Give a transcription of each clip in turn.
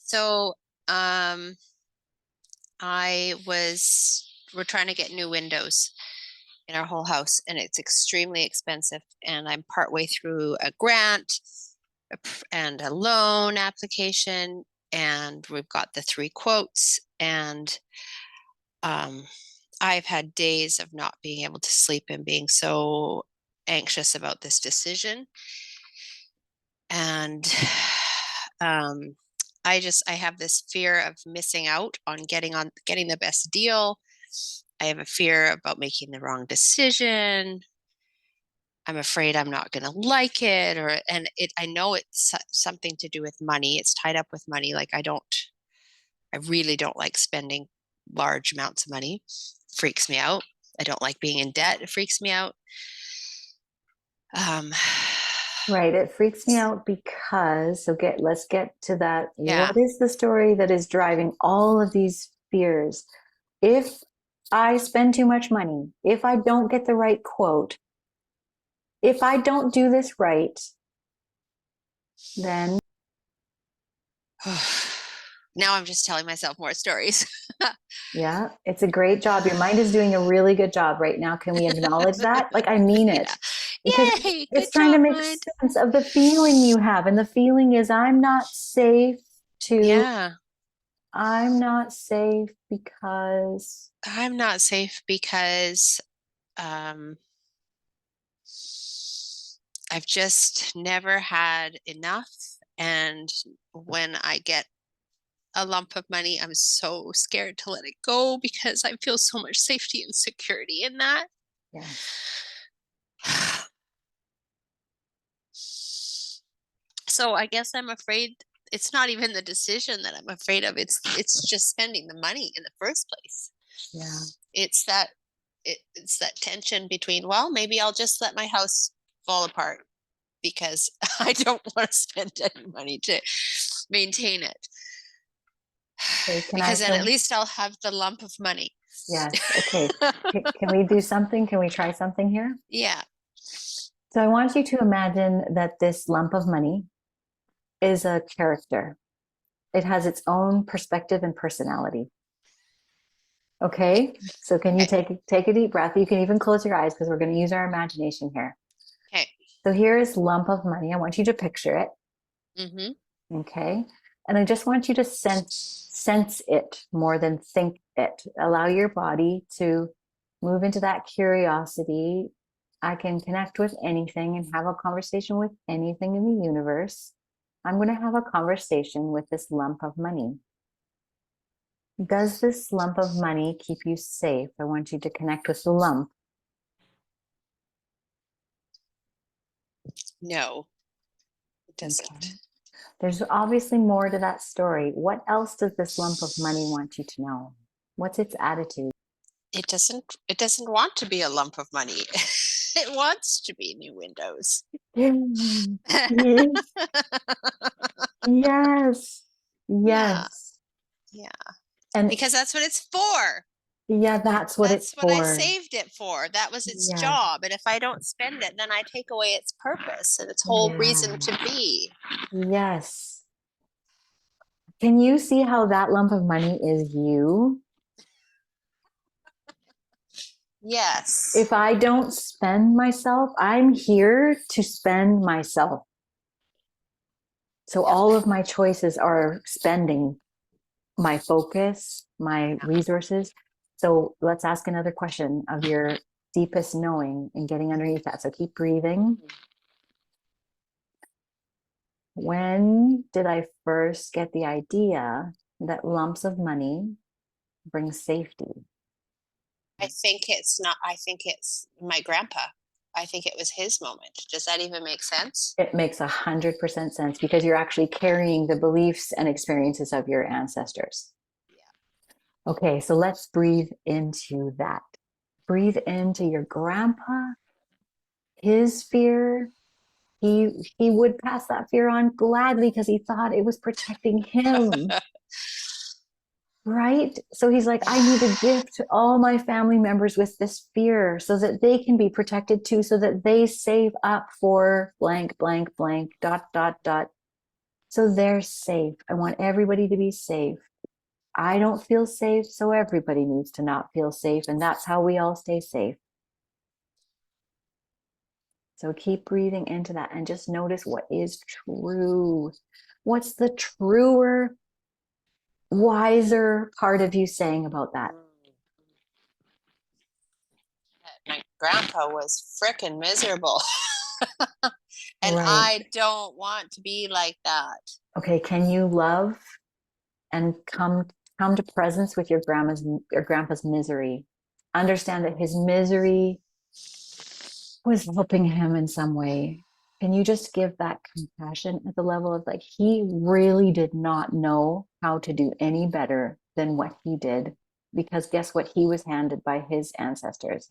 So, we're trying to get new windows in our whole house, and it's extremely expensive. And I'm partway through a grant and a loan application, and we've got the 3 quotes. And I've had days of not being able to sleep and being so anxious about this decision. And I have this fear of missing out on getting the best deal. I have a fear about making the wrong decision. I'm afraid I'm not going to like it, I know it's something to do with money. It's tied up with money. Like I really don't like spending large amounts of money. It freaks me out. I don't like being in debt. It freaks me out. Right. It freaks me out because, let's get to that. Yeah. What is the story that is driving all of these fears? If I spend too much money, if I don't get the right quote, if I don't do this right, then now I'm just telling myself more stories. yeah, it's a great job. Your mind is doing a really good job right now. Can we acknowledge that? Like, I mean it. Because Yay, it's good trying to job, make mind. sense of the feeling you have. And the feeling is, I'm not safe Yeah. I'm not safe because, I'm not safe because um, I've just never had enough. And when I get a lump of money, I'm so scared to let it go because I feel so much safety and security in that. yes. So I guess I'm afraid it's not even the decision that I'm afraid of. It's just spending the money in the first place. Yeah. It's that it's that tension between, well, maybe I'll just let my house fall apart because I don't want to spend any money to maintain it. Okay, Because then at least I'll have the lump of money. yes. Okay. Can we do something? Can we try something here? Yeah. So I want you to imagine that this lump of money is a character. It has its own perspective and personality. Okay. So can you Okay. take a deep breath? You can even close your eyes because we're going to use our imagination here. Okay. So here is lump of money. I want you to picture it. Mm-hmm. Okay. And I just want you to sense it more than think it. Allow your body to move into that curiosity. I can connect with anything and have a conversation with anything in the universe. I'm going to have a conversation with this lump of money. Does this lump of money keep you safe? I want you to connect with the lump. No, it doesn't. Okay. There's obviously more to that story. What else does this lump of money want you to know? What's its attitude? It doesn't want to be a lump of money. It wants to be new windows. Yes, yes, Yeah. yes. Yeah. And Because that's what it's for. yeah, that's what it's That's what I for. saved it for. That was its Yeah, job. And if I don't spend it, then I take away its purpose and its whole yeah, reason to be. yes. Can you see how that lump of money is you? Yes. If I don't spend myself, I'm here to spend myself. So Yeah. all of my choices are spending my focus, my Yeah. resources. So let's ask another question of your deepest knowing and getting underneath that. So keep breathing. When did I first get the idea that lumps of money bring safety? I think it's my grandpa. I think it was his moment. Does that even make sense? It makes 100% sense because you're actually carrying the beliefs and experiences of your ancestors. Yeah. Okay, so let's breathe into that. Breathe into your grandpa, his fear. He would pass that fear on gladly because he thought it was protecting him. Right? So he's like, I need to gift all my family members with this fear so that they can be protected too, so that they save up for blank, blank, blank, dot, dot, dot. So they're safe. I want everybody to be safe. I don't feel safe, so everybody needs to not feel safe. And that's how we all stay safe. So keep breathing into that and just notice what is true. What's the truer, wiser part of you saying about that? My grandpa was frickin' miserable. And Right. I don't want to be like that. Okay, can you love and come to presence with your grandpa's misery? Understand that his misery was helping him in some way. Can you just give that compassion at the level of like, he really did not know how to do any better than what he did? Because guess what? He was handed by his ancestors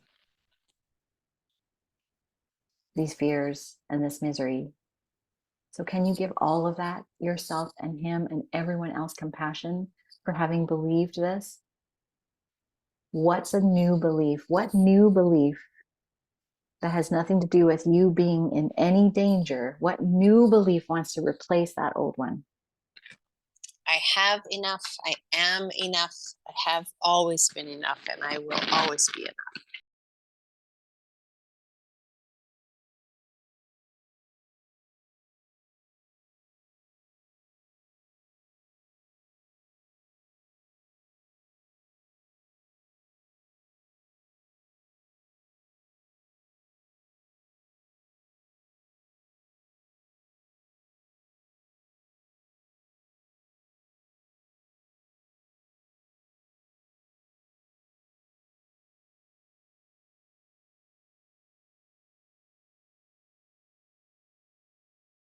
these fears and this misery. So, can you give all of that, yourself and him and everyone else, compassion for having believed this? What's a new belief? What new belief that has nothing to do with you being in any danger? What new belief wants to replace that old one? I have enough. I am enough. I have always been enough, and I will always be enough.